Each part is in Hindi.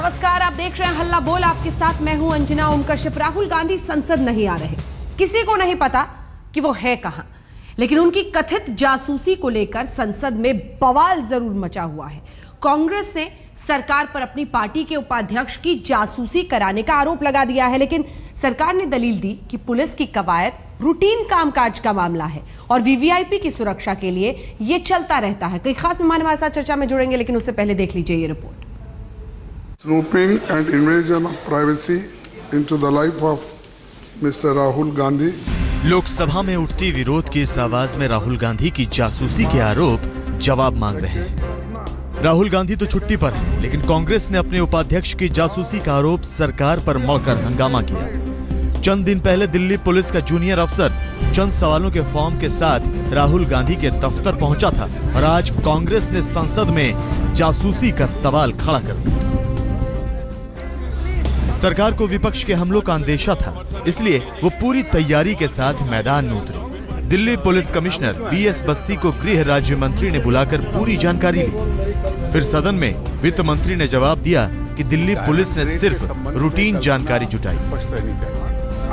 नमस्कार, आप देख रहे हैं हल्ला बोल। आपके साथ मैं हूं अंजना ओम कश्यप। राहुल गांधी संसद नहीं आ रहे, किसी को नहीं पता कि वो है कहां, लेकिन उनकी कथित जासूसी को लेकर संसद में बवाल जरूर मचा हुआ है। कांग्रेस ने सरकार पर अपनी पार्टी के उपाध्यक्ष की जासूसी कराने का आरोप लगा दिया है, लेकिन सरकार ने दलील दी कि पुलिस की कवायद रूटीन कामकाज का मामला है और वीवीआईपी की सुरक्षा के लिए यह चलता रहता है। कई खास मेहमान हमारे साथ चर्चा में जुड़ेंगे, लेकिन उससे पहले देख लीजिए ये report. Snooping and invasion of privacy into the life of Mr. Rahul Gandhi. Lok Sabha में उठती विरोध की इस आवाज में राहुल गांधी की जासूसी के आरोप जवाब मांग रहे हैं। राहुल गांधी तो छुट्टी पर हैं, लेकिन कांग्रेस ने अपने उपाध्यक्ष की जासूसी का आरोप सरकार पर मढ़कर हंगामा किया। चंद दिन पहले दिल्ली पुलिस का जूनियर अफसर चंद सवालों के फॉर्म के साथ राहुल गांधी के दफ्तर पहुंचा था और आज कांग्रेस ने संसद में जासूसी का सवाल खड़ा कर दिया। सरकार को विपक्ष के हमलों का अंदेशा था, इसलिए वो पूरी तैयारी के साथ मैदान में उतरी। Delhi police commissioner BS Bassi को गृह राज्य मंत्री ने बुलाकर पूरी जानकारी ली। फिर सदन में वित्त मंत्री ने जवाब दिया कि दिल्ली पुलिस ने सिर्फ रूटीन जानकारी जुटाई।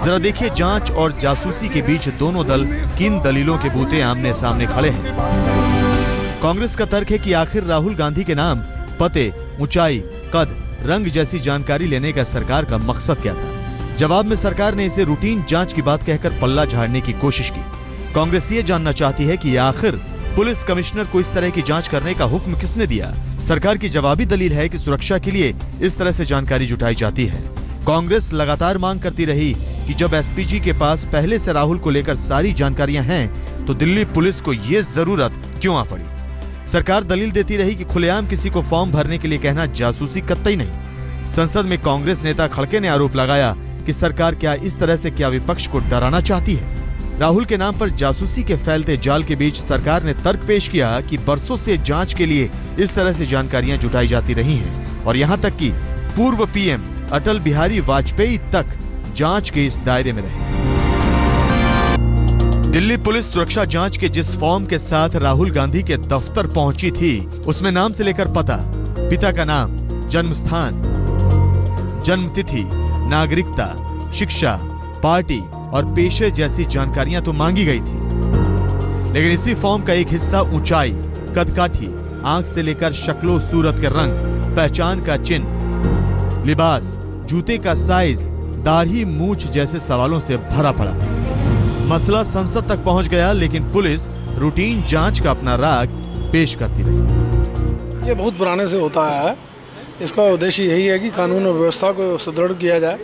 जरा देखिए, जांच और जासूसी के बीच दोनों दल किन दलीलों के बूते आमने सामने खड़े हैं। कांग्रेस का तर्क है कि आखिर राहुल गांधी के नाम, पते, ऊंचाई, कद, रंग जैसी जानकारी लेने का सरकार का मकसद क्या था। जवाब में सरकार ने इसे रूटीन जांच की बात कहकर पल्ला झाड़ने की कोशिश की। कांग्रेस ये जानना चाहती है कि आखिर पुलिस कमिश्नर को इस तरह की जांच करने का हुक्म किसने दिया। सरकार की जवाबी दलील है कि सुरक्षा के लिए इस तरह से जानकारी जुटाई जाती है। कांग्रेस लगातार मांग करती रही कि जब एसपीजी के पास पहले से राहुल को लेकर सारी जानकारियां हैं, तो दिल्ली पुलिस को ये जरूरत क्यों आ पड़ी। सरकार दलील देती रही कि खुलेआम किसी को फॉर्म भरने के लिए कहना जासूसी कतई नहीं। संसद में कांग्रेस नेता खड़के ने आरोप लगाया कि सरकार क्या इस तरह से क्या विपक्ष को डराना चाहती है। राहुल के नाम पर जासूसी के फैलते जाल के बीच सरकार ने तर्क पेश किया कि बरसों से जांच के लिए इस तरह से जानकारियां जुटाई जाती रही हैं और यहां तक कि पूर्व पीएम अटल बिहारी वाजपेयी तक जांच के इस दायरे में रहे। दिल्ली पुलिस सुरक्षा जांच के जिस फॉर्म के साथ राहुल गांधी के दफ्तर पहुंची थी, उसमें नाम से लेकर पता, पिता का नाम, जन्म स्थान, जन्मतिथि, नागरिकता, शिक्षा, पार्टी और पेशे जैसी जानकारियां तो मांगी गई थी, लेकिन इसी फॉर्म का एक हिस्सा ऊंचाई, कदकाठी, आंख से लेकर शक्लो सूरत के रंग, पहचान का चिन्ह, लिबास, जूते का साइज, दाढ़ी, मूछ जैसे सवालों से भरा पड़ा था। मसला संसद तक पहुंच गया, लेकिन पुलिस रूटीन जांच का अपना राग पेश करती रही। ये बहुत पुराने से होता है। इसका उद्देश्य यही है कि कानून और व्यवस्था को सुदृढ़ किया जाए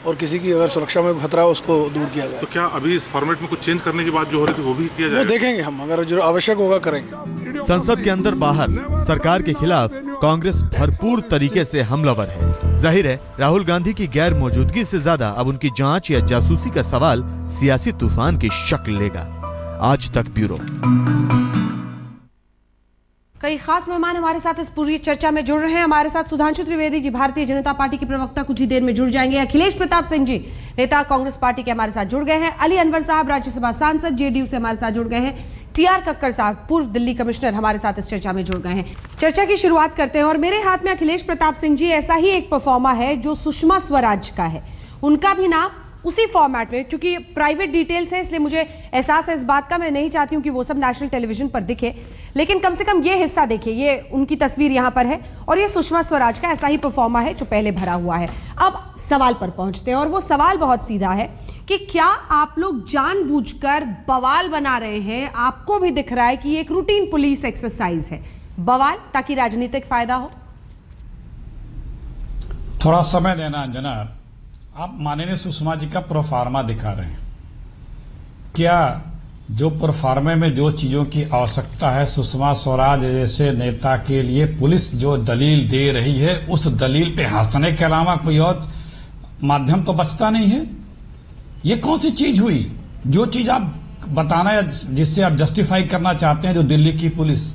और किसी की अगर सुरक्षा में खतरा है उसको दूर किया जाए। तो क्या अभी इस फॉर्मेट में कुछ चेंज करने की बात जो हो रही थी वो भी किया जाए? वो देखेंगे हम, अगर जो आवश्यक होगा करेंगे। संसद के अंदर बाहर सरकार के खिलाफ कांग्रेस भरपूर तरीके से हमलावर है। जाहिर है, राहुल गांधी की गैर मौजूदगी से ज्यादा अब उनकी जांच या जासूसी का सवाल सियासी तूफान की शक्ल लेगा। आज तक ब्यूरो। कई खास मेहमान हमारे साथ इस पूरी चर्चा में जुड़ रहे हैं। हमारे साथ सुधांशु त्रिवेदी जी, भारतीय जनता पार्टी के प्रवक्ता, कुछ ही देर में जुड़ जाएंगे। अखिलेश प्रताप सिंह जी, नेता कांग्रेस पार्टी के, हमारे साथ जुड़ गए हैं। अली अनवर साहब, राज्यसभा सांसद, जेडीयू से हमारे साथ जुड़ गए हैं। टीआर कक्कड़ साहब, पूर्व दिल्ली कमिश्नर, हमारे साथ इस चर्चा में जुड़ गए हैं। चर्चा की शुरुआत करते हैं और मेरे हाथ में अखिलेश प्रताप सिंह जी ऐसा ही एक परफॉर्मा है जो सुषमा स्वराज का है। उनका भी नाम उसी फॉर्मेट में, क्योंकि प्राइवेट डिटेल्स है इसलिए मुझे एहसास है इस बात का, मैं नहीं चाहती हूं कि वो सब नेशनल टेलीविजन पर दिखे, लेकिन कम से कम ये हिस्सा देखिए, ये उनकी तस्वीर यहां पर है और ये सुषमा स्वराज का ऐसा ही परफॉर्मा है जो पहले भरा हुआ है। अब सवाल पर पहुंचते हैं और वो सवाल बहुत सीधा है कि क्या आप लोग जानबूझकर बवाल बना रहे हैं? आपको भी दिख रहा है कि ये एक रूटीन पुलिस एक्सरसाइज है, बवाल ताकि राजनीतिक फायदा हो? थोड़ा समय देना अंजना। आप माननीय सुषमा जी का प्रोफार्मा दिखा रहे हैं। क्या जो प्रोफार्मे में जो चीजों की आवश्यकता है सुषमा स्वराज जैसे नेता के लिए पुलिस जो दलील दे रही है, उस दलील पे हंसने के अलावा कोई और माध्यम तो बचता नहीं है? ये कौन सी चीज हुई जो चीज आप बताना है, जिससे आप जस्टिफाई करना चाहते हैं? जो दिल्ली की पुलिस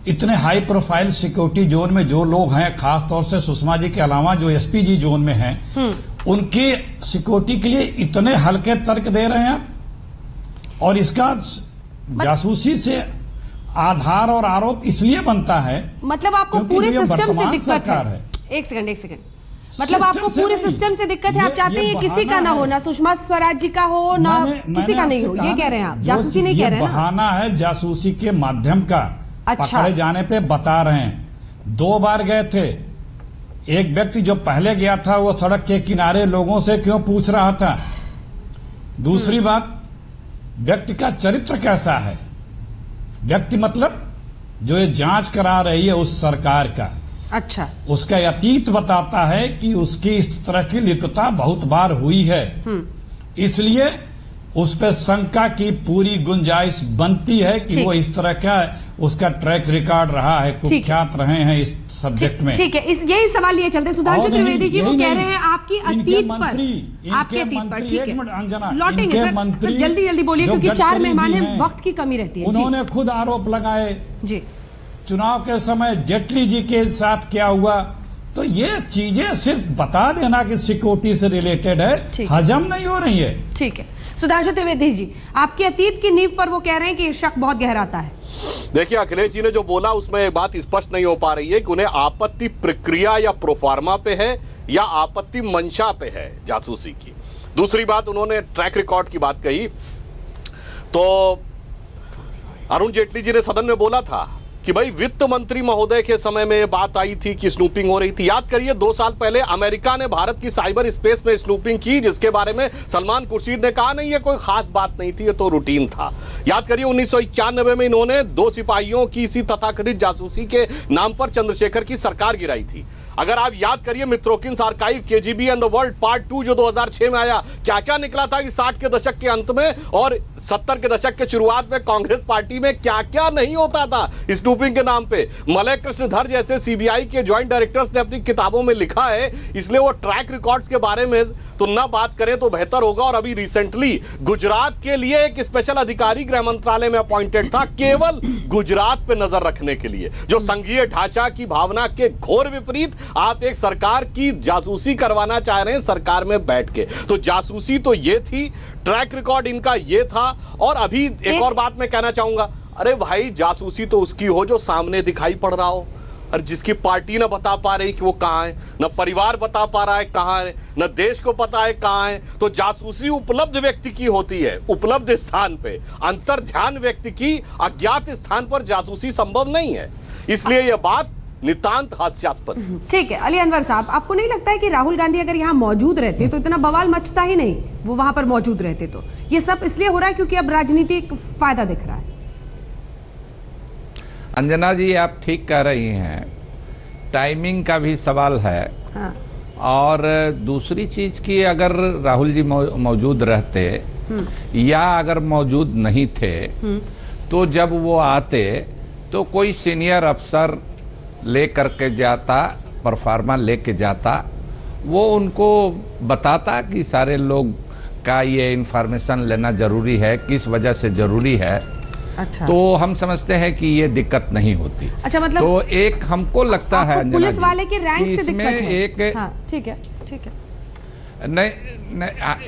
इतने हाई प्रोफाइल सिक्योरिटी जोन में जो लोग हैं, खासतौर से सुषमा जी के अलावा जो एसपीजी जोन में हैं, उनके सिक्योरिटी के लिए इतने हल्के तर्क दे रहे हैं और इसका जासूसी से आधार और आरोप इसलिए बनता है मतलब आपको पूरे सिस्टम से दिक्कत है। एक सेकंड, मतलब आपको पूरे सिस्टम से दिक्कत है, आप चाहते हैं किसी का ना हो, ना सुषमा स्वराज जी का हो, ना किसी का नहीं हो, ये कह रहे हैं आप? जासूसी नहीं कह रहे हैं ना? बहाना है जासूसी के माध्यम का। अच्छा। पकड़े जाने पे बता रहे हैं 2 बार गए थे। एक व्यक्ति जो पहले गया था वो सड़क के किनारे लोगों से क्यों पूछ रहा था। दूसरी बात, व्यक्ति का चरित्र कैसा है। व्यक्ति मतलब जो ये जांच करा रही है उस सरकार का, अच्छा, उसका अतीत बताता है कि उसकी इस तरह की लिप्तता बहुत बार हुई है, इसलिए उस पर शंका की पूरी गुंजाइश बनती है कि वो इस तरह का उसका ट्रैक रिकॉर्ड रहा है, कुख्यात रहे हैं इस सब्जेक्ट में। ठीक है, यही सवाल लिए चलते हैं। सुधांशु त्रिवेदी जी वो कह रहे हैं आपकी अतीत पर, आपके अतीत पर, ठीक है, लौटेंगे सर, जल्दी बोलिए क्योंकि 4 मेहमान हैं, वक्त की कमी रहती है। उन्होंने खुद आरोप लगाए जी, चुनाव के समय जेटली जी के साथ क्या हुआ, तो ये चीजें सिर्फ बता देना कि सिक्योरिटी से रिलेटेड है, हजम नहीं हो रही है। ठीक है, सुधांशु त्रिवेदी जी आपकी अतीत की नींव पर वो कह रहे हैं कि शक बहुत गहराता है। देखिए, अखिलेश जी ने जो बोला उसमें एक बात स्पष्ट नहीं हो पा रही है कि उन्हें आपत्ति प्रक्रिया या प्रोफार्मा पे है या आपत्ति मंशा पे है जासूसी की। दूसरी बात, उन्होंने ट्रैक रिकॉर्ड की बात कही, तो अरुण जेटली जी ने सदन में बोला था कि भाई वित्त मंत्री महोदय के समय में बात आई थी कि स्नूपिंग हो रही थी। याद करिए 2 साल पहले अमेरिका ने भारत की साइबर स्पेस में स्नूपिंग की, जिसके बारे में सलमान खुर्शीद ने कहा नहीं ये कोई खास बात नहीं थी, ये तो रूटीन था। याद करिए 1991 में इन्होंने 2 सिपाहियों की इसी तथाकथित जासूसी के नाम पर चंद्रशेखर की सरकार गिराई थी। अगर आप याद करिए Mitrokhin's archive, KGB and the world part 2 जो 2006 में आया, क्या क्या निकला था कि 60 के दशक के अंत में और 70 के दशक के शुरुआत में कांग्रेस पार्टी में क्या क्या नहीं होता था स्नूपिंग के नाम पे। मलय कृष्णधर जैसे सीबीआई के ज्वाइंट डायरेक्टर्स ने अपनी किताबों में लिखा है, इसलिए वो ट्रैक रिकॉर्ड्स के बारे में तो ना बात करें तो बेहतर होगा। और अभी रिसेंटली गुजरात के लिए एक स्पेशल अधिकारी गृह मंत्रालय में अपॉइंटेड था, केवल गुजरात पे नजर रखने के लिए, जो संघीय ढांचा की भावना के घोर विपरीत आप एक सरकार की जासूसी करवाना चाह रहे हैं सरकार में बैठ के। तो जासूसी तो ये थी, ट्रैक रिकॉर्ड इनका ये था। और अभी एक और बात मैं कहना चाहूंगा, अरे भाई जासूसी तो उसकी हो जो सामने दिखाई पड़ रहा हो, और जिसकी पार्टी ना बता पा रही कि वो कहां है, न परिवार बता पा रहा है कहां है, न देश को पता है कहां है। तो जासूसी उपलब्ध व्यक्ति की होती है, उपलब्ध स्थान पे। अंतर ध्यान व्यक्ति की अज्ञात स्थान पर जासूसी संभव नहीं है, इसलिए यह बात नितांत हास्यास्पद। ठीक है, अली अनवर साहब, आपको नहीं लगता है कि राहुल गांधी अगर यहाँ मौजूद रहते तो इतना बवाल मचता ही नहीं, वो वहां पर मौजूद रहते तो? ये सब इसलिए हो रहा है क्योंकि अब राजनीतिक फायदा दिख रहा है। अंजना जी आप ठीक कह रही हैं, टाइमिंग का भी सवाल है। हाँ। और दूसरी चीज की, अगर राहुल जी मौजूद रहते या अगर मौजूद नहीं थे तो जब वो आते तो कोई सीनियर अफसर ले करके जाता, परफार्मा लेके जाता, वो उनको बताता कि सारे लोग का ये इंफॉर्मेशन लेना जरूरी है, किस वजह से जरूरी है। अच्छा। तो हम समझते हैं कि ये दिक्कत नहीं होती। अच्छा, मतलब तो एक हमको लगता है पुलिस वाले के रैंक से दिक्कत है। एक हाँ, ठीक है, ठीक है। नहीं,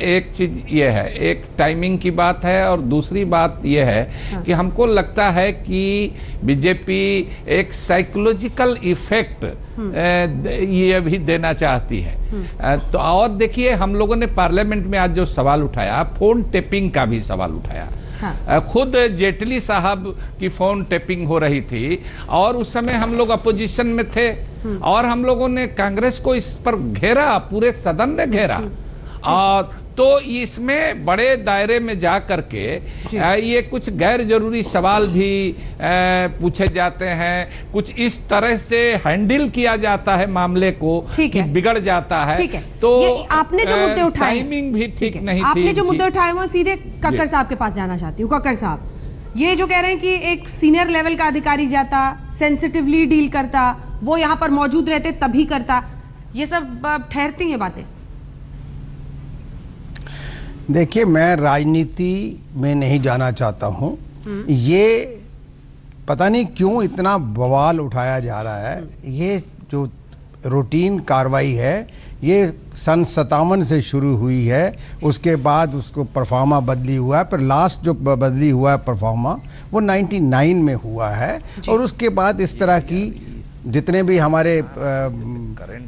एक चीज ये है, एक टाइमिंग की बात है और दूसरी बात ये है हाँ। कि हमको लगता है कि बीजेपी एक साइकोलॉजिकल इफेक्ट ये भी देना चाहती है। तो और देखिए, हम लोगों ने पार्लियामेंट में आज जो सवाल उठाया, फोन टेपिंग का भी सवाल उठाया। हाँ। खुद जेटली साहब की फोन टेपिंग हो रही थी और उस समय हम लोग अपोजिशन में थे और हम लोगों ने कांग्रेस को इस पर घेरा, पूरे सदन ने घेरा। और तो इसमें बड़े दायरे में जा करके ये कुछ गैर जरूरी सवाल भी पूछे जाते हैं, कुछ इस तरह से हैंडल किया जाता है मामले को कि बिगड़ जाता है। तो आपने जो मुद्दे उठाए, टाइमिंग भी ठीक नहीं थी। आपने जो मुद्दे उठाए वो सीधे कक्कर साहब के पास जाना चाहती हूँ। कक्कर साहब, ये जो कह रहे हैं कि एक सीनियर लेवल का अधिकारी जाता, सेंसिटिवली डील करता, वो यहाँ पर मौजूद रहते तभी करता, ये सब ठहरती हैं बातें? देखिए, मैं राजनीति में नहीं जाना चाहता हूं। ये पता नहीं क्यों इतना बवाल उठाया जा रहा है। ये जो रूटीन कार्रवाई है ये सन 57 से शुरू हुई है, उसके बाद उसको परफॉर्मा बदली हुआ है, पर लास्ट जो बदली हुआ है परफॉर्मा वो 99 में हुआ है। और उसके बाद इस तरह की जितने भी हमारे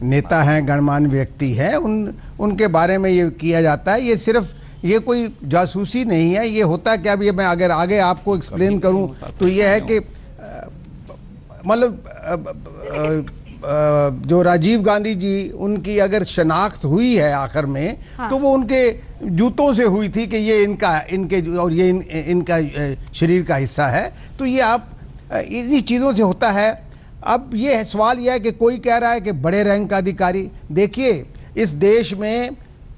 नेता हैं, गणमान्य व्यक्ति हैं, उनके बारे में ये किया जाता है। ये सिर्फ ये कोई जासूसी नहीं है। ये होता क्या, भी मैं अगर आगे आपको एक्सप्लेन करूं तो ये है कि मतलब जो राजीव गांधी जी, उनकी अगर शनाख्त हुई है आखिर में, हाँ। तो वो उनके जूतों से हुई थी कि ये इनके और ये इनका शरीर का हिस्सा है। तो ये आप इसी चीजों से होता है। अब ये सवाल यह है कि कोई कह रहा है कि बड़े रैंक का अधिकारी, देखिए इस देश में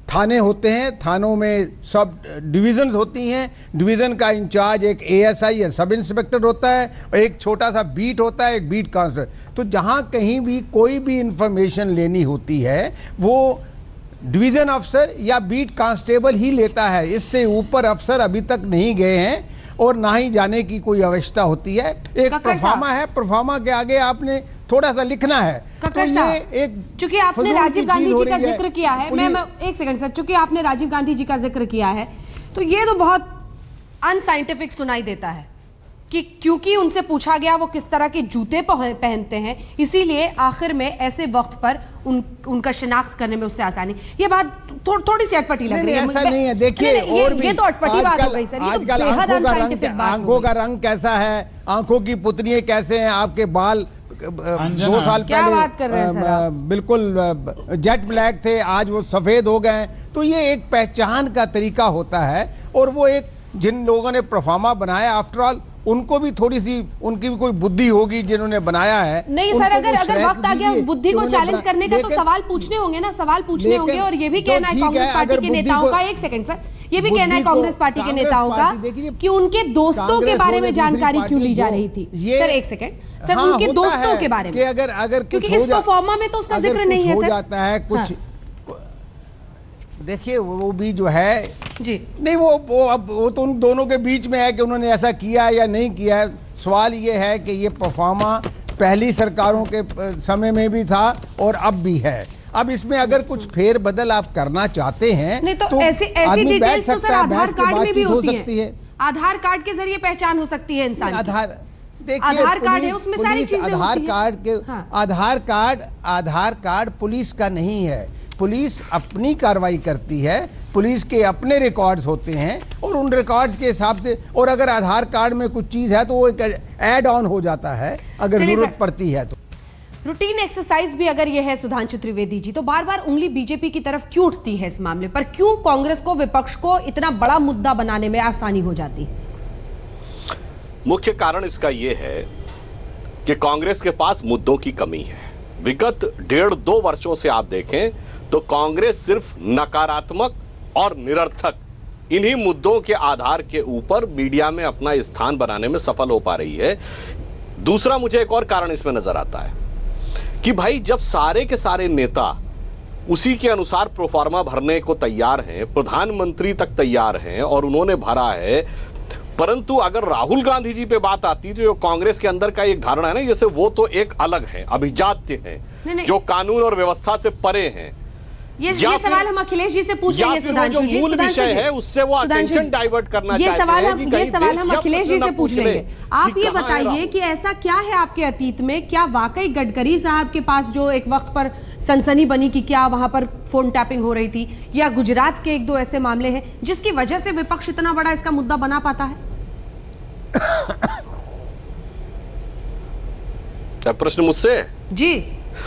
थाने होते हैं, थानों में सब डिविजन्स होती हैं, डिवीजन का इंचार्ज एक एएसआई या सब इंस्पेक्टर होता है और एक छोटा सा बीट होता है, एक बीट कांस्टेबल। तो जहां कहीं भी कोई भी इंफॉर्मेशन लेनी होती है वो डिवीजन अफसर या बीट कांस्टेबल ही लेता है। इससे ऊपर अफसर अभी तक नहीं गए हैं और ना ही जाने की कोई आवश्यकता होती है। एक परफार्मा है, परफार्मा के आगे आपने थोड़ा सा लिखना है। कक्कड़ साहब, चूंकि आपने राजीव गांधी जी का जिक्र किया है, मैं एक सेकंड सर, चूंकि आपने राजीव गांधी जी का जिक्र किया है तो ये तो बहुत अनसाइंटिफिक सुनाई देता है कि क्योंकि उनसे पूछा गया वो किस तरह के जूते पहनते हैं, इसीलिए आखिर में ऐसे वक्त पर उनका शिनाख्त करने में उससे आसानी। ये बात थोड़ी सी अटपटी लग रही है। ऐसा नहीं है, देखिए ये तो अटपटी बात हो गई सर, ये तो बेहद अनसाइंटिफिक बात। आंखों का रंग कैसा है, आंखों की पुतलियां कैसे हैं, आपके बाल 2 साल क्या बात कर रहे हैं सर, बिल्कुल जेट ब्लैक थे, आज वो सफेद हो गए। तो ये एक पहचान का तरीका होता है और वो एक जिन लोगों ने परफार्मा बनाया, आफ्टर ऑल उनको भी थोड़ी सी उनकी भी कोई बुद्धि होगी जिन्होंने बनाया है। नहीं सर, अगर वक्त आ गया उस बुद्धि को चैलेंज करने का तो सवाल पूछने होंगे ना, सवाल पूछने होंगे। और ये भी कहना है कांग्रेस पार्टी के नेताओं का, एक सेकंड सर, ये भी कहना है कांग्रेस पार्टी के नेताओं का कि उनके दोस्तों के बारे में जानकारी क्यों ली जा रही थी। सर एक सेकंड सर, उनके दोस्तों के बारे में, अगर क्योंकि इस परफॉर्मा में तो उसका जिक्र नहीं है सर। जाता है कुछ, देखिए वो भी जो है जी, नहीं वो तो उन दोनों के बीच में है कि उन्होंने ऐसा किया या नहीं किया है। सवाल ये है कि ये परफॉर्मा पहली सरकारों के समय में भी था और अब भी है। अब इसमें अगर कुछ फेर बदल आप करना चाहते हैं नहीं तो ऐसी डिटेल्स तो सर आधार कार्ड में भी होती है। आधार कार्ड के जरिए पहचान हो सकती है इंसान की। आधार कार्ड है, उसमें सारी चीजें होती हैं। आधार कार्ड पुलिस का नहीं है। पुलिस अपनी कार्रवाई करती है, पुलिस के अपने रिकॉर्ड्स होते हैं और उन रिकॉर्ड्स के हिसाब से, और अगर आधार कार्ड में कुछ चीज है तो वो एक ऐड ऑन हो जाता है अगर जरूरत पड़ती है तो। रूटीन एक्सरसाइज भी अगर यह है सुधांशु त्रिवेदी जी, तो बार बार उंगली बीजेपी की तरफ क्यों उठती है इस मामले पर? क्यों कांग्रेस को, विपक्ष को इतना बड़ा मुद्दा बनाने में आसानी हो जाती है? मुख्य कारण इसका यह है कि कांग्रेस के पास मुद्दों की कमी है। विगत 1.5-2 वर्षों से आप देखें तो कांग्रेस सिर्फ नकारात्मक और निरर्थक इन्हीं मुद्दों के आधार के ऊपर मीडिया में अपना स्थान बनाने में सफल हो पा रही है। दूसरा मुझे एक और कारण इसमें नजर आता है कि भाई जब सारे के सारे नेता उसी के अनुसार प्रोफार्मा भरने को तैयार हैं, प्रधानमंत्री तक तैयार हैं और उन्होंने भरा है, परंतु अगर राहुल गांधी जी पे बात आती है तो जो कांग्रेस के अंदर का एक धारणा है ना, जैसे वो तो एक अलग है, अभिजात्य है, जो कानून और व्यवस्था से परे हैं। ये सवाल हम अखिलेश जी से पूछ लेंगे। सुधांशु जी, मूल विषय है उससे वो अटेंशन डाइवर्ट करना चाहते हैं। ये सवाल हम अखिलेश जी से पूछ लेंगे। आप ये बताइए कि ऐसा क्या है आपके अतीत में, क्या वाकई गडकरी साहब के पास जो एक वक्त पर सनसनी बनी कि क्या वहां पर फोन टैपिंग हो रही थी, या गुजरात के 1-2 ऐसे मामले हैं जिसकी वजह से विपक्ष इतना बड़ा इसका मुद्दा बना पाता है? क्या प्रश्न मुझसे? जी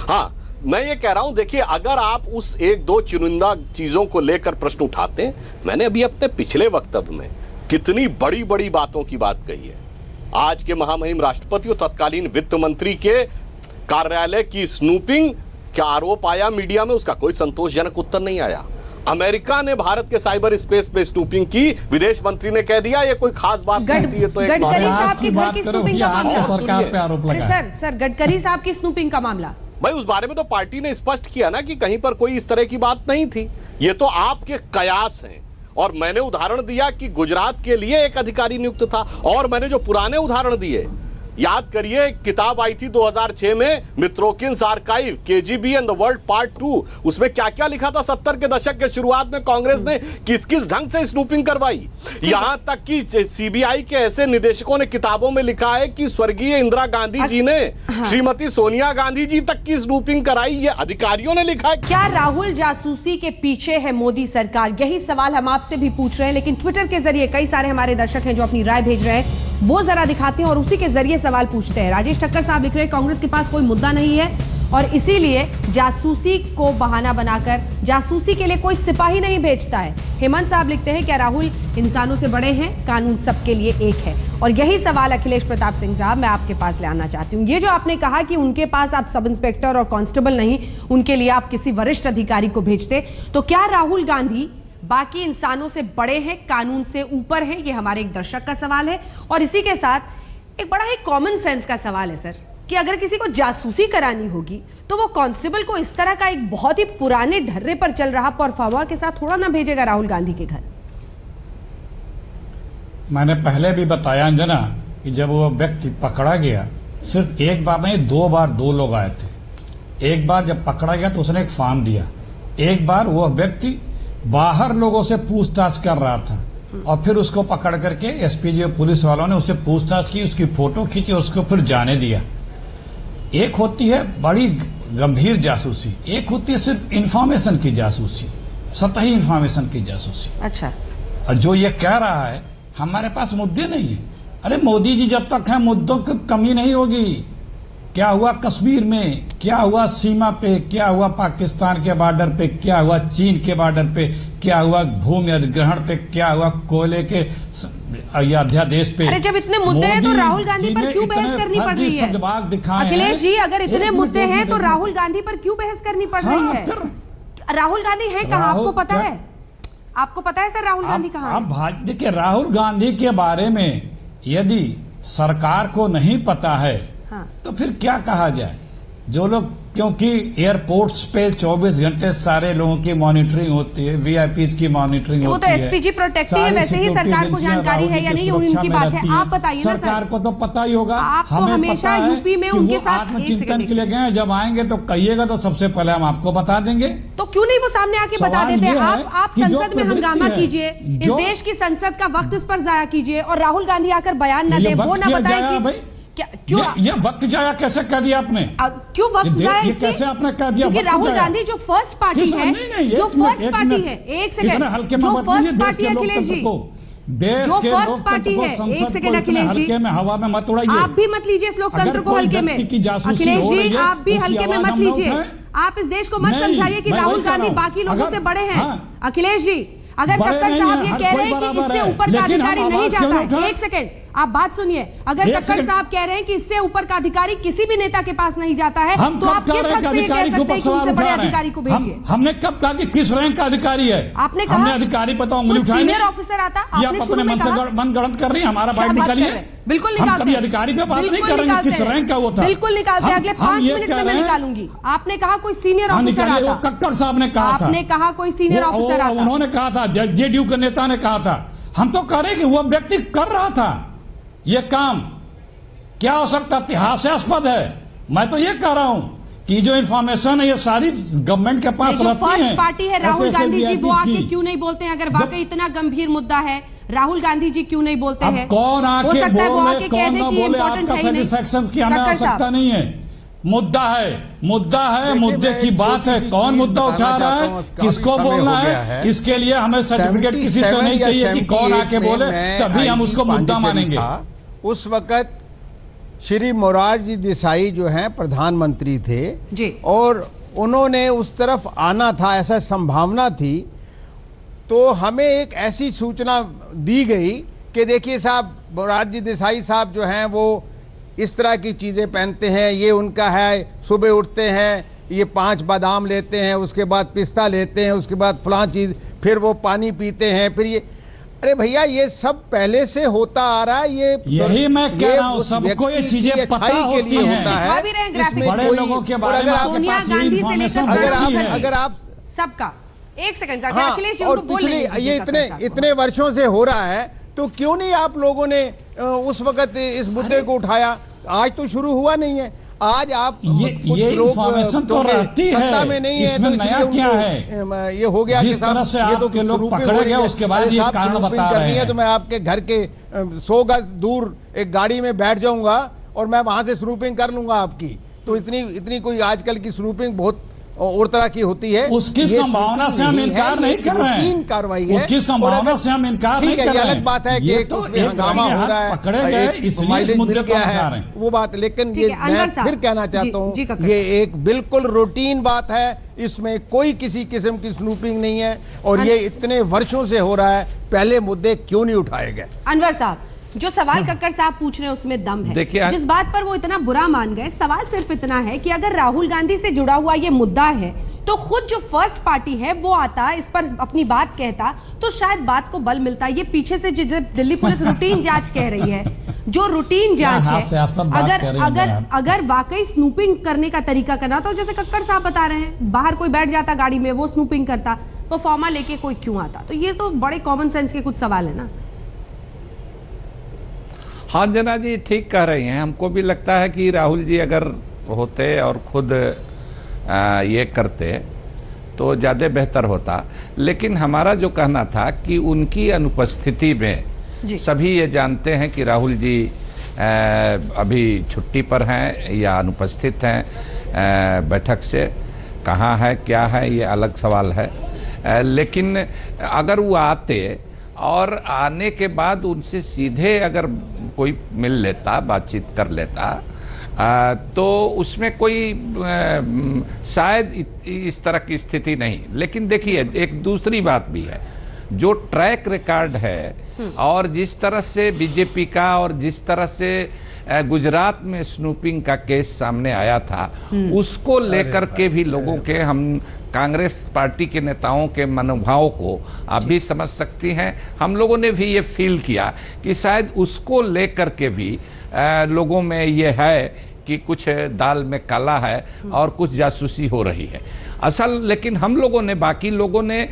हाँ, मैं ये कह रहा हूं, देखिए अगर आप उस 1-2 चुनिंदा चीजों को लेकर प्रश्न उठाते हैं, मैंने अभी अपने पिछले वक्तव्य में कितनी बड़ी बड़ी बातों की बात कही है। आज के महामहिम राष्ट्रपति और तत्कालीन वित्त मंत्री के कार्यालय की स्नूपिंग का आरोप आया मीडिया में, उसका कोई संतोषजनक उत्तर नहीं आया। अमेरिका ने भारत के साइबर स्पेस पे स्नूपिंग की, विदेश मंत्री ने कह दिया ये कोई खास बात नहीं है। तो गडकरी साहब के घर की स्नूपिंग का मामला, सर गडकरी साहब की स्नूपिंग का मामला, भाई उस बारे में तो पार्टी ने स्पष्ट किया ना कि कहीं पर कोई इस तरह की बात नहीं थी, ये तो आपके कयास हैं। और मैंने उदाहरण दिया कि गुजरात के लिए एक अधिकारी नियुक्त था, और मैंने जो पुराने उदाहरण दिए याद करिए, किताब आई थी 2006 में, Mitrokhin's archive KGB and the world part 2। उसमें क्या क्या लिखा था 70 के दशक के शुरुआत में कांग्रेस ने किस किस ढंग से स्नूपिंग करवाई। यहां तक कि सीबीआई के ऐसे निदेशकों ने किताबों में लिखा है कि स्वर्गीय इंदिरा गांधी जी ने श्रीमती सोनिया गांधी जी तक की स्नूपिंग कराई। ये अधिकारियों ने लिखा है। क्या राहुल जासूसी के पीछे है मोदी सरकार? यही सवाल हम आपसे भी पूछ रहे हैं, लेकिन ट्विटर के जरिए कई सारे हमारे दर्शक हैं जो अपनी राय भेज रहे हैं, वो जरा दिखाते हैं और उसी के जरिए सवाल पूछते हैं। राजेश ठक्कर साहब लिख रहे हैं कांग्रेस के पास कोई मुद्दा नहीं है और इसीलिए जासूसी को बहाना बनाकर जासूसी के लिए कोई सिपाही नहीं भेजता है। हेमंत साहब लिखते हैं क्या राहुल इंसानों से बड़े हैं, कानून सबके लिए एक है? और यही सवाल अखिलेश प्रताप सिंह साहब मैं आपके पास ले आना चाहती हूँ। ये जो आपने कहा कि उनके पास आप सब इंस्पेक्टर और कांस्टेबल नहीं, उनके लिए आप किसी वरिष्ठ अधिकारी को भेजते, तो क्या राहुल गांधी बाकी इंसानों से बड़े हैं, कानून से ऊपर हैं? ये हमारे एक दर्शक का सवाल है। और इसी के साथ एक बड़ा ही कॉमन सेंस का सवाल है सर, कि अगर किसी को जासूसी करानी होगी तो वो कांस्टेबल को इस तरह का एक बहुत ही पुराने ढर्रे पर चल रहा परफावा के साथ थोड़ा ना भेजेगा राहुल गांधी के घर। मैंने पहले भी बताया अंजना कि जब वो व्यक्ति पकड़ा गया, सिर्फ एक बार नहीं 2 बार 2 लोग आए थे। एक बार जब पकड़ा गया तो उसने एक फॉर्म दिया, एक बार वो व्यक्ति बाहर लोगों से पूछताछ कर रहा था और फिर उसको पकड़ करके एसपीजी और पुलिस वालों ने उससे पूछताछ की, उसकी फोटो खींची, उसको फिर जाने दिया। एक होती है बड़ी गंभीर जासूसी, एक होती है सिर्फ इंफॉर्मेशन की जासूसी, सतही इंफॉर्मेशन की जासूसी। अच्छा, और जो ये कह रहा है हमारे पास मुद्दे नहीं है, अरे मोदी जी जब तक है मुद्दों की कमी नहीं होगी। क्या हुआ कश्मीर में, क्या हुआ सीमा पे, क्या हुआ पाकिस्तान के बॉर्डर पे, क्या हुआ चीन के बॉर्डर पे, क्या हुआ भूमि अधिग्रहण पे, क्या हुआ कोयले के अध्यादेश पे। अरे जब इतने मुद्दे हैं तो राहुल गांधी पर क्यों बहस करनी पड़ रही है? अखिलेश जी, अगर इतने मुद्दे हैं तो राहुल गांधी पर क्यों बहस करनी पड़ रही है? राहुल गांधी है कहाँ, आपको पता है? आपको पता है सर राहुल गांधी कहाँ है? देखिए, राहुल गांधी के बारे में यदि सरकार को नहीं पता है तो फिर क्या कहा जाए? जो लोग, क्योंकि एयरपोर्ट्स पे 24 घंटे सारे लोगों की मॉनिटरिंग होती है, वीआईपीज की मॉनिटरिंग होती है। वो तो एसपीजी प्रोटेक्टिव है, वैसे ही सरकार को जानकारी है या नहीं, उनकी बात है। आप बताइए ना सर, सरकार को तो पता ही होगा। आप तो हमेशा यूपी में उनके साथ आत्मचिंतन के लिए गए, जब आएंगे तो कहिएगा तो सबसे पहले हम आपको बता देंगे। तो क्यों नहीं वो सामने आके बता देते हैं? आप संसद में हंगामा कीजिए, इस देश की संसद का वक्त इस पर जाया कीजिए और राहुल गांधी आकर बयान न दे, वो न बताए कि क्यों ये वक्त जाया कैसे कर दिया आपने? क्यों वक्त जाया? कैसे आपने कर दिया? क्योंकि राहुल गांधी जो फर्स्ट पार्टी है, जो फर्स्ट पार्टी है, एक सेकंड, जो फर्स्ट पार्टी है अखिलेश जी, जो फर्स्ट पार्टी है, एक सेकंड अखिलेश जी, हवा में मत उड़ाइए। आप भी मत लीजिए इस लोकतंत्र को हल्के में। अखिलेश जी, आप भी हल्के में मत लीजिए। आप इस देश को मत समझाइए कि राहुल गांधी बाकी लोगों से बड़े हैं। अखिलेश जी, अगर कक्कड़ साहब ये कह रहे हैं कि इससे ऊपर का अधिकारी नहीं जाता है, एक सेकंड आप बात सुनिए, अगर कक्कड़ साहब कह रहे हैं कि इससे ऊपर का अधिकारी किसी भी नेता के पास नहीं जाता है, तो आप किस हद से ये कह सकते हैं कि उनसे बड़े अधिकारी को भेजिए? हमने कब कहा कि किस रैंक का अधिकारी है? आपने कहा अधिकारी पता उंगली उठाई, सीनियर ऑफिसर आता, आपने शुरू में कहा मन गणत कर रही है, हमारा बाइट निकालिए। बिल्कुल निकालते हैं, अधिकारी पे बात नहीं करेंगे किस रैंक का वो था, बिल्कुल निकालते हैं, अगले 5 मिनट में मैं निकालूंगी। आपने कहा कोई सीनियर ऑफिसर आता, कक्कड़ साहब ने कहा था, आपने कहा कोई सीनियर ऑफिसर आता, उन्होंने कहा था, जेडीयू के नेता ने कहा था। हम तो कह रहे कि वो व्यक्ति कर रहा था ये काम, क्या हो सकता है? हास्यास्पद है। मैं तो ये कह रहा हूं कि जो इन्फॉर्मेशन है ये सारी गवर्नमेंट के पास रहती है। फर्स्ट पार्टी है राहुल गांधी जी, वो आके क्यों नहीं बोलते हैं? अगर वाकई इतना गंभीर मुद्दा है, राहुल गांधी जी क्यों नहीं बोलते हैं? कौन आके बोले, कौन न बोले, आपका सेटिस्फैक्शन की हमें आवश्यकता नहीं है। मुद्दा है, मुद्दे की बात है, कौन मुद्दा उठा रहा है, किसको बोलना है, इसके लिए हमें सर्टिफिकेट किसी से नहीं चाहिए कि कौन आके बोले, तभी हम उसको मुद्दा मानेंगे। उस वक्त श्री मोरारजी देसाई जो हैं प्रधानमंत्री थे जी, और उन्होंने उस तरफ आना था, ऐसा संभावना थी, तो हमें एक ऐसी सूचना दी गई कि देखिए साहब, मोरारजी देसाई साहब जो हैं वो इस तरह की चीजें पहनते हैं, ये उनका है, सुबह उठते हैं, ये 5 बादाम लेते हैं, उसके बाद पिस्ता लेते हैं, उसके बाद फलां चीज, फिर वो पानी पीते हैं, फिर ये, अरे भैया ये सब पहले से होता आ रहा है। यही मैं कह रहा हूँ, सबको ये चीजें पता होती हैं। बड़े लोगों के बारे में सोनिया गांधी से लेकर अगर आप सबका, एक सेकंड अखिलेश जी उनको बोलने, ये इतने वर्षों से हो रहा है, तो क्यों नहीं आप लोगों ने उस वक्त इस मुद्दे को उठाया? आज तो शुरू हुआ नहीं है। आज आप ये इंफॉर्मेशन तो रहती है में नहीं है, इसमें तो नया क्या है? ये हो गया जिस तरह से आपके लोग पकड़े गए उसके बाद ये कारण बता रहे हैं। तो मैं आपके घर के 100 गज दूर एक गाड़ी में बैठ जाऊंगा और मैं वहां से स्नूपिंग कर लूंगा आपकी। तो इतनी कोई आजकल की स्नूपिंग बहुत और तरह की होती है। उसकी संभावना से हम इनकार नहीं कर रहे हैं, कार्रवाई है उसकी संभावना से हम इनकार नहीं कर रहे हैं। अलग बात है ये तो हंगामा हो रहा है, पकड़े गए इसलिए इस मुद्दे पर बता रहे हैं वो बात। लेकिन ये मैं फिर कहना चाहता हूँ ये एक बिल्कुल रूटीन बात है, इसमें कोई किसी किस्म की स्नूपिंग नहीं है और ये इतने वर्षों से हो रहा है। पहले मुद्दे क्यों नहीं उठाए गए? अनवर साहब, जो सवाल कक्कड़ साहब पूछ रहे हैं उसमें दम है। जिस बात पर वो इतना बुरा मान गए, सवाल सिर्फ इतना है कि अगर राहुल गांधी से जुड़ा हुआ ये मुद्दा है तो खुद जो फर्स्ट पार्टी है वो आता, इस पर अपनी बात कहता, तो शायद बात को बल मिलता। ये पीछे से जिसे दिल्ली पुलिस रूटीन जांच कह रही है, जो रूटीन जांच है, अगर वाकई स्नूपिंग करने का तरीका करना तो जैसे कक्कड़ साहब बता रहे हैं, बाहर कोई बैठ जाता गाड़ी में, वो स्नूपिंग करता, परफॉर्मा लेके कोई क्यों आता? तो ये तो बड़े कॉमन सेंस के कुछ सवाल है ना। हाँ जना जी ठीक कह रही हैं। हमको भी लगता है कि राहुल जी अगर होते और खुद ये करते तो ज़्यादा बेहतर होता। लेकिन हमारा जो कहना था कि उनकी अनुपस्थिति में सभी ये जानते हैं कि राहुल जी अभी छुट्टी पर हैं या अनुपस्थित हैं बैठक से। कहाँ है क्या है ये अलग सवाल है। लेकिन अगर वो आते और आने के बाद उनसे सीधे अगर कोई मिल लेता, बातचीत कर लेता, तो उसमें कोई शायद इस तरह की स्थिति नहीं। लेकिन देखिए एक दूसरी बात भी है, जो ट्रैक रिकॉर्ड है और जिस तरह से बीजेपी का और जिस तरह से गुजरात में स्नूपिंग का केस सामने आया था, उसको लेकर के भी लोगों के, हम कांग्रेस पार्टी के नेताओं के मनोभाव को आप भी समझ सकती हैं। हम लोगों ने भी ये फील किया कि शायद उसको लेकर के भी लोगों में ये है कि कुछ दाल में काला है और कुछ जासूसी हो रही है असल। लेकिन हम लोगों ने, बाकी लोगों ने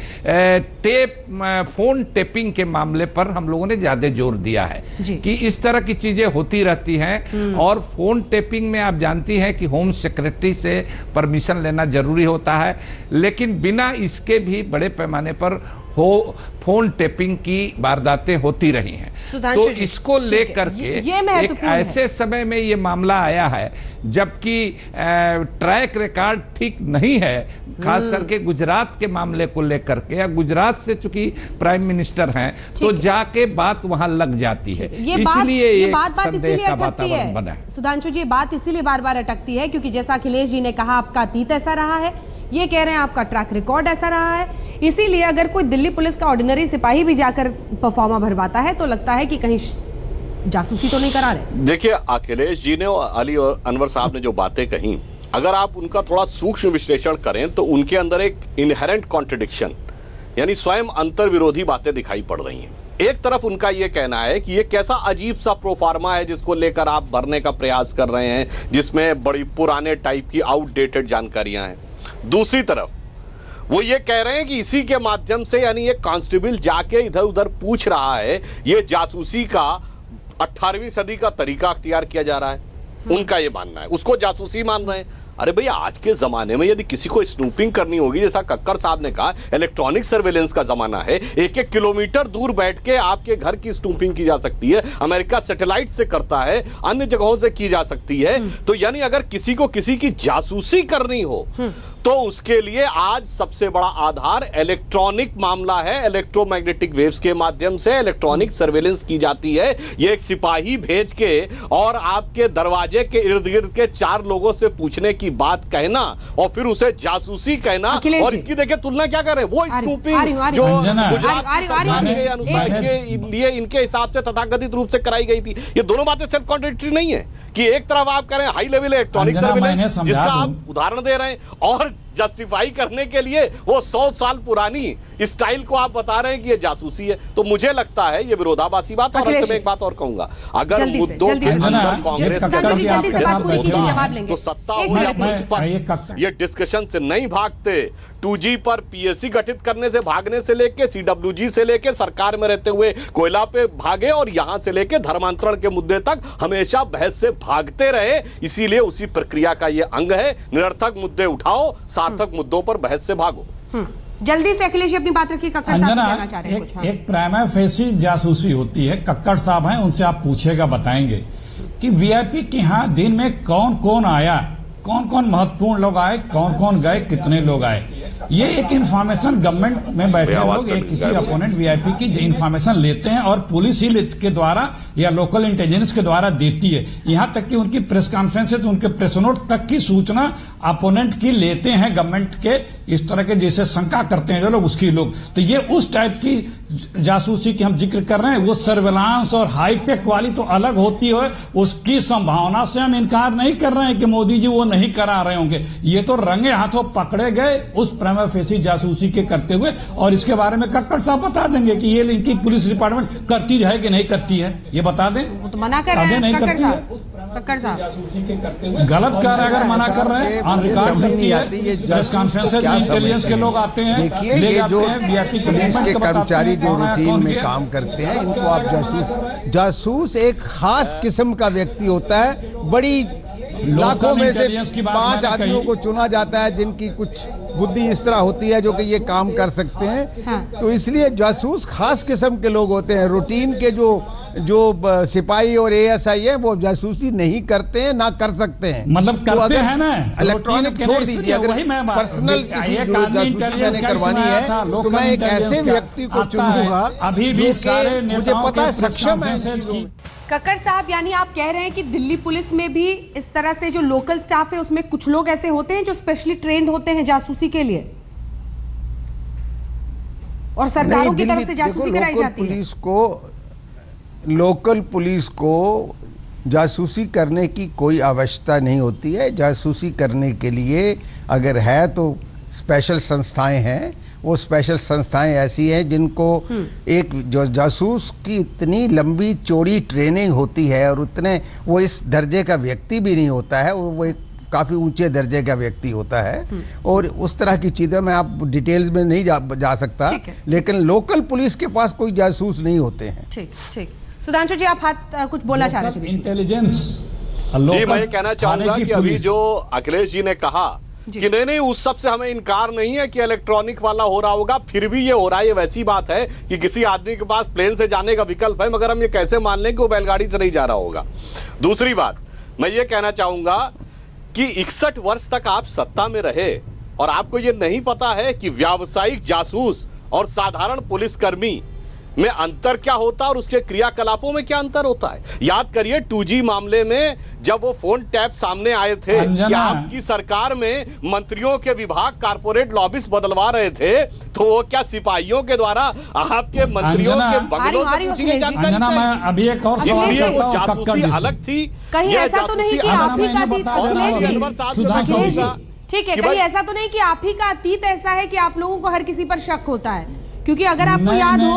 फोन टेपिंग के मामले पर हम लोगों ने ज्यादा जोर दिया है कि इस तरह की चीजें होती रहती हैं। और फोन टेपिंग में आप जानती हैं कि होम सेक्रेटरी से परमिशन लेना जरूरी होता है, लेकिन बिना इसके भी बड़े पैमाने पर फोन टेपिंग की वारदातें होती रही हैं। तो इसको लेकर के एक ऐसे समय में ये मामला आया है जबकि ट्रैक रिकॉर्ड ठीक नहीं है, खास करके गुजरात के मामले को लेकर के। या गुजरात से चूंकि प्राइम मिनिस्टर हैं तो जाके बात वहां लग जाती है, इसलिए ये बात इसीलिए अटकती है। सुधांशु जी, बात इसीलिए बार बार अटकती है क्योंकि जैसा अखिलेश जी ने कहा आपका अतीत ऐसा रहा है, ये कह रहे हैं आपका ट्रैक रिकॉर्ड ऐसा रहा है। इसीलिए अगर कोई दिल्ली पुलिस का ऑर्डिनरी सिपाही भी जाकर परफॉर्मा भरवाता है तो लगता है कि कहीं जासूसी तो नहीं करा रहे। देखिए अखिलेश जी ने और अली और अनवर साहब ने जो बातें कही, अगर आप उनका थोड़ा सूक्ष्म विश्लेषण करें तो उनके अंदर एक इनहेरेंट कॉन्ट्रडिक्शन यानी स्वयं अंतर विरोधी बातें दिखाई पड़ रही हैं। एक तरफ उनका यह कहना है कि ये कैसा अजीब सा प्रोफार्मा है जिसको लेकर आप भरने का प्रयास कर रहे हैं, जिसमें बड़ी पुराने टाइप की आउटडेटेड जानकारियां हैं। दूसरी तरफ वो ये कह रहे हैं कि इसी के माध्यम से, यानी ये कांस्टेबल जाके इधर उधर पूछ रहा है, ये जासूसी का 18वीं सदी का तरीका अख्तियार किया जा रहा है। उनका ये मानना है, उसको जासूसी मान रहे हैं। अरे भैया आज के जमाने में यदि किसी को स्नूपिंग करनी होगी, जैसा कक्कड़ साहब ने कहा, इलेक्ट्रॉनिक सर्वेलेंस का जमाना है, 1-1 किलोमीटर दूर बैठ के आपके घर की स्नूपिंग की जा सकती है। अमेरिका सैटेलाइट से करता है, अन्य जगहों से की जा सकती है। तो यानी अगर किसी को किसी की जासूसी करनी हो तो उसके लिए आज सबसे बड़ा आधार इलेक्ट्रॉनिक मामला है। इलेक्ट्रोमैग्नेटिक वेव्स के माध्यम से इलेक्ट्रॉनिक सर्वेलेंस की जाती है। ये एक सिपाही भेज के और आपके दरवाजे के इर्द गिर्द के 4 लोगों से पूछने की बात कहना और फिर उसे जासूसी कहना, और इसकी देखिए तुलना क्या कर रहे हैं, वो स्नूपिंग जो गुजरात की सरकार के अनुसार के लिए इनके हिसाब से तथाकथित रूप से कराई गई थी। ये दोनों बातें सेल्फ कॉन्ट्रडिक्टरी नहीं है कि एक तरफ आप कह रहे हैं हाई लेवल इलेक्ट्रॉनिक सर्वेलेंस जिसका आप उदाहरण दे रहे हैं, और जस्टिफाई करने के लिए वो 100 साल पुरानी स्टाइल को आप बता रहे हैं कि ये जासूसी है। तो मुझे लगता है ये विरोधाभासी बात। और अंत में एक बात और कहूंगा, अगर मुद्दों के अंदर कांग्रेस तो सत्ता ये डिस्कशन से नहीं भागते। 2G पर PSC गठित करने से भागने से लेके CWG से लेके सरकार में रहते हुए कोयला पे भागे और यहां से लेके धर्मांतरण के मुद्दे तक हमेशा बहस से भागते रहे। इसीलिए उसी प्रक्रिया का ये अंग है, निरर्थक मुद्दे उठाओ, सार्थक मुद्दों पर बहस से भागो। जल्दी से अखिलेश अपनी बात रखिए। कक्कड़ साहब कहना चाह रहे हैं कुछ। एक प्राइमा फेसी जासूसी होती है। कक्कड़ साहब हैं, उनसे आप पूछेगा बताएंगे कि VIP के यहाँ दिन में कौन कौन आया, कौन कौन महत्वपूर्ण लोग आए, कौन कौन गए, कितने लोग आए। ये एक इंफॉर्मेशन गवर्नमेंट में बैठे लोग एक किसी अपोनेंट VIP की इंफॉर्मेशन लेते हैं और पुलिस ही के द्वारा या लोकल इंटेलिजेंस के द्वारा देती है। यहां तक कि उनकी प्रेस कॉन्फ्रेंसेस, उनके प्रेस नोट तक की सूचना अपोनेंट की लेते हैं गवर्नमेंट के, इस तरह के जैसे शंका करते हैं जो लोग उसकी लोग। तो ये उस टाइप की जासूसी की हम जिक्र कर रहे हैं। वो सर्विलांस और हाईटेक वाली तो अलग होती है, उसकी संभावना से हम इनकार नहीं कर रहे हैं कि मोदी जी वो नहीं करा रहे होंगे। ये तो रंगे हाथों पकड़े गए उस प्राइमा फेसी जासूसी के करते हुए। और इसके बारे में कक्कड़ साहब बता देंगे कि ये इनकी पुलिस डिपार्टमेंट करती है कि नहीं करती है, ये बता दें। वो तो मना कर रहे हैं कक्कड़ साहब। जासूसी के करते हुए गलत कर रहे हैं, अगर मना कर रहे हैं ऑन रिकॉर्ड करती है। प्रेस कॉन्फ्रेंस में इंटेलिजेंस के लोग आते हैं, देखिए जो पुलिस के कर्मचारी जो रूटीन में काम करते हैं इनको आप जासूस एक खास किस्म का व्यक्ति होता है। बड़ी लाखों में से 5 आदमियों को चुना जाता है जिनकी कुछ बुद्धि इस तरह होती है जो कि ये काम कर सकते हैं। हाँ। तो इसलिए जासूस खास किस्म के लोग होते हैं। रूटीन के जो सिपाही और ASI है वो जासूसी नहीं करते हैं, ना कर सकते हैं। मतलब करते हैं ना, इलेक्ट्रॉनिक छोड़ दीजिए। अगर पर्सनल जासूसी करवानी है तो मैं एक ऐसे व्यक्ति को चुनूंगा अभी भी सारे मुझे पता है सक्षम है। कक्कड़ साहब, यानी आप कह रहे हैं कि दिल्ली पुलिस में भी इस तरह से जो लोकल स्टाफ है उसमें कुछ लोग ऐसे होते हैं जो स्पेशली ट्रेंड होते हैं जासूसी के लिए, और सरकारों की तरफ से जासूसी कराई जाती है। लोकल पुलिस को जासूसी करने की कोई आवश्यकता नहीं होती है। जासूसी करने के लिए अगर है तो स्पेशल संस्थाएं हैं। वो स्पेशल संस्थाएं ऐसी हैं जिनको एक जो जासूस की इतनी लंबी चौड़ी ट्रेनिंग होती है और उतने वो इस दर्जे का व्यक्ति भी नहीं होता है, वो एक काफी ऊंचे दर्जे का व्यक्ति होता है। और उस तरह की चीजें मैं आप डिटेल्स में नहीं जा सकता, लेकिन लोकल पुलिस के पास कोई जासूस नहीं होते हैं। ठीक। सुधांशु जी, आप कुछ बोलना चाह रहे थे। इंटेलिजेंस जी, मैं ये कहना चाहूंगा कि अभी जो अखिलेश जी ने कहा कि नहीं उस सब से हमें इनकार नहीं है कि इलेक्ट्रॉनिक वाला हो रहा होगा, फिर भी ये हो रहा है। ये वैसी बात है कि किसी आदमी के पास प्लेन से जाने का विकल्प है, मगर हम ये कैसे मान लें कि वो बैलगाड़ी से नहीं जा रहा होगा। दूसरी बात मैं ये कहना चाहूंगा कि 61 वर्ष तक आप सत्ता में रहे और आपको ये नहीं पता है कि व्यावसायिक जासूस और साधारण पुलिसकर्मी में अंतर क्या होता है और उसके क्रियाकलापों में क्या अंतर होता है। याद करिए 2G मामले में जब वो फोन टैप सामने आए थे कि आपकी सरकार में मंत्रियों के विभाग कारपोरेट लॉबिस्ट बदलवा रहे थे, तो वो क्या सिपाहियों के द्वारा आपके मंत्रियों के बंगलों से पूछी गई जानकारी? इसलिए वो जासूसी अलग थी। कहीं ऐसा तो नहीं कि आप ही का ठीक है, कहीं ऐसा तो नहीं कि आप ही का अतीत ऐसा है कि आप लोगों को हर किसी पर शक होता है? क्योंकि अगर आपको याद हो,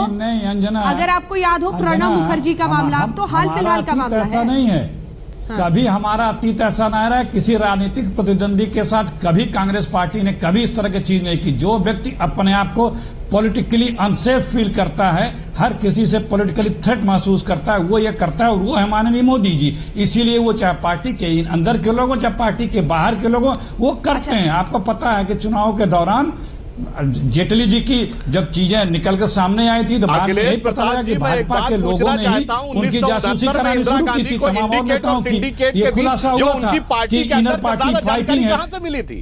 अगर आपको याद हो प्रणब मुखर्जी का मामला, तो हाल फिलहाल का मामला ऐसा नहीं है। कभी हमारा अतीत ऐसा नहीं रहा है किसी राजनीतिक प्रतिद्वंदी के साथ। कभी कांग्रेस पार्टी ने कभी इस तरह की चीज नहीं की। जो व्यक्ति अपने आप को पॉलिटिकली अनसेफ फील करता है, हर किसी से पॉलिटिकली थ्रेट महसूस करता है, वो ये करता है, और वो है माननीय मोदी जी। इसीलिए वो चाहे पार्टी के अंदर के लोगों चाहे पार्टी के बाहर के लोगों वो करते हैं। आपको पता है कि चुनाव के दौरान जेटली जी की जब चीजें निकल कर सामने आई थी तो बाद में नहीं पता लगा कि भाजपा के लोगों ने ही उनकी जासूसी करानी शुरू की थी। तमाम नेताओं की ये खुलासा हुआ था कि इनर पार्टी फाइटिंग है। कहां से मिली थी?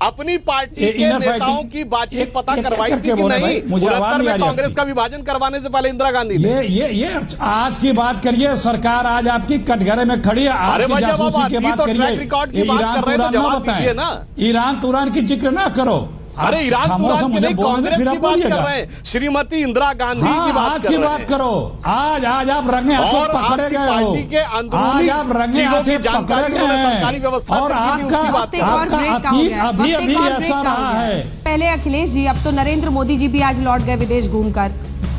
अपनी पार्टी के नेताओं की बातचीत पता करवाई थी कि नहीं? 69 में कांग्रेस का विभाजन करवाने से पहले इंदिरा गांधी ने ये आज की बात करिए। सरकार आज आपकी कटघरे में खड़ी है। आज की जासूसी की बात करिए। रिकॉर्ड की बात कर रहे हैं तो जवाब दीजिए ना। ईरान तुरान की जिक्र ना करो। अरे ईरान तुरान की नहीं, कांग्रेस की बात कर रहे हैं, श्रीमती इंदिरा गांधी की बात कर रहे हैं। करो आज आप रंगे हाथों पकड़े गए हो, पार्टी के अंदरूनी चीजों की जानकारी उन्होंने सरकारी व्यवस्था और अभी ऐसा रहा है। पहले अखिलेश जी, अब तो नरेंद्र मोदी जी भी आज लौट गए विदेश घूमकर,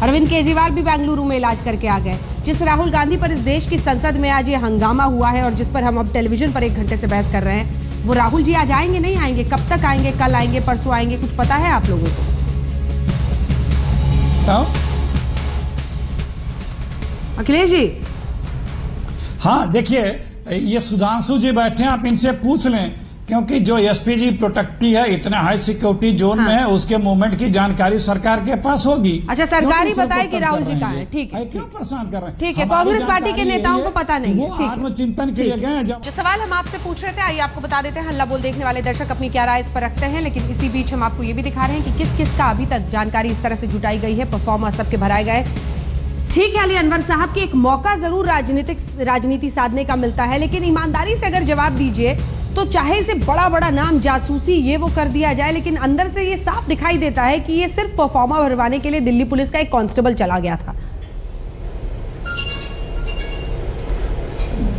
अरविंद केजरीवाल भी बेंगलुरु में इलाज करके आ गए। जिस राहुल गांधी पर इस देश की संसद में आज ये हंगामा हुआ है और जिस पर हम अब टेलीविजन पर 1 घंटे से बहस कर रहे हैं, वो राहुल जी आज आएंगे नहीं आएंगे, कब तक आएंगे, कल आएंगे, परसों आएंगे, कुछ पता है आप लोगों को? अखिलेश जी। हाँ देखिए, ये सुधांशु जी बैठे हैं, आप इनसे पूछ लें, क्योंकि जो एसपीजी प्रोटेक्टी है इतना हाई सिक्योरिटी जोन में है, उसके मूवमेंट की जानकारी सरकार के पास होगी। अच्छा, सरकारी बताए कि राहुल जी कहाँ है? ठीक है, क्यों परेशान कर रहे हैं? ठीक है, कांग्रेस पार्टी के नेताओं को पता नहीं है। ठीक है, चिंतन के लिए गए। जो सवाल हम आपसे पूछ रहे थे, आइए आपको बता देते हैं। हल्ला बोल देखने वाले दर्शक अपनी क्या राय इस पर रखते हैं, लेकिन इसी बीच हम आपको ये भी दिखा रहे हैं कि किस किस का अभी तक जानकारी इस तरह से जुटाई गई है, परफॉर्मा सबके भराए गए। ठीक है, अली अनवर साहब की एक मौका जरूर राजनीति साधने का मिलता है, लेकिन ईमानदारी से अगर जवाब दीजिए तो चाहे इसे बड़ा बड़ा नाम जासूसी ये वो कर दिया जाए, लेकिन अंदर से ये साफ दिखाई देता है कि ये सिर्फ परफॉर्मा भरवाने के लिए दिल्ली पुलिस का एक कांस्टेबल चला गया था।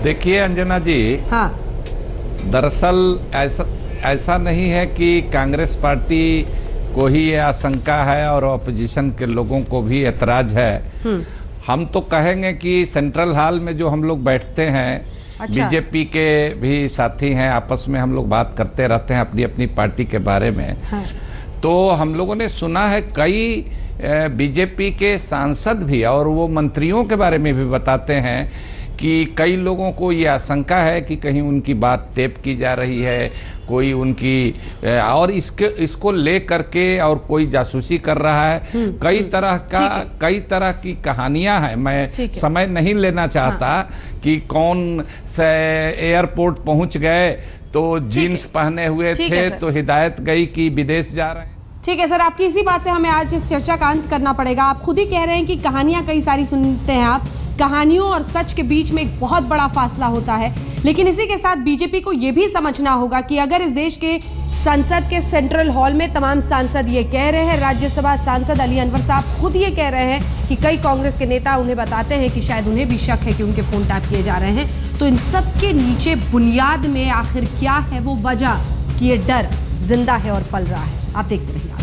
देखिए अंजना जी, हाँ, दरअसल ऐसा नहीं है कि कांग्रेस पार्टी को ही ये आशंका है और ऑपोजिशन के लोगों को भी ऐतराज है। हम तो कहेंगे कि सेंट्रल हॉल में जो हम लोग बैठते हैं, अच्छा, बीजेपी के भी साथी हैं, आपस में हम लोग बात करते रहते हैं अपनी अपनी पार्टी के बारे में। हाँ। तो हम लोगों ने सुना है कई बीजेपी के सांसद भी और वो मंत्रियों के बारे में भी बताते हैं कि कई लोगों को ये आशंका है कि कहीं उनकी बात टेप की जा रही है, कोई उनकी और इसको ले करके और कोई जासूसी कर रहा है। कई तरह की कहानियां हैं। मैं समय नहीं लेना चाहता कि कौन से एयरपोर्ट पहुंच गए तो जीन्स पहने हुए थे तो हिदायत गई कि विदेश जा रहे हैं। ठीक है सर, आपकी इसी बात से हमें आज इस चर्चा का अंत करना पड़ेगा। आप खुद ही कह रहे हैं कि कहानियां कई सारी सुनते हैं आप, कहानियों और सच के बीच में एक बहुत बड़ा फासला होता है, लेकिन इसी के साथ बीजेपी को यह भी समझना होगा कि अगर इस देश के संसद के सेंट्रल हॉल में तमाम सांसद ये कह रहे हैं, राज्यसभा सांसद अली अनवर साहब खुद ये कह रहे हैं कि कई कांग्रेस के नेता उन्हें बताते हैं कि शायद उन्हें भी शक है कि उनके फोन टैप किए जा रहे हैं, तो इन सब के नीचे बुनियाद में आखिर क्या है वो वजह कि ये डर जिंदा है और पल रहा है? आप देखते रहिए।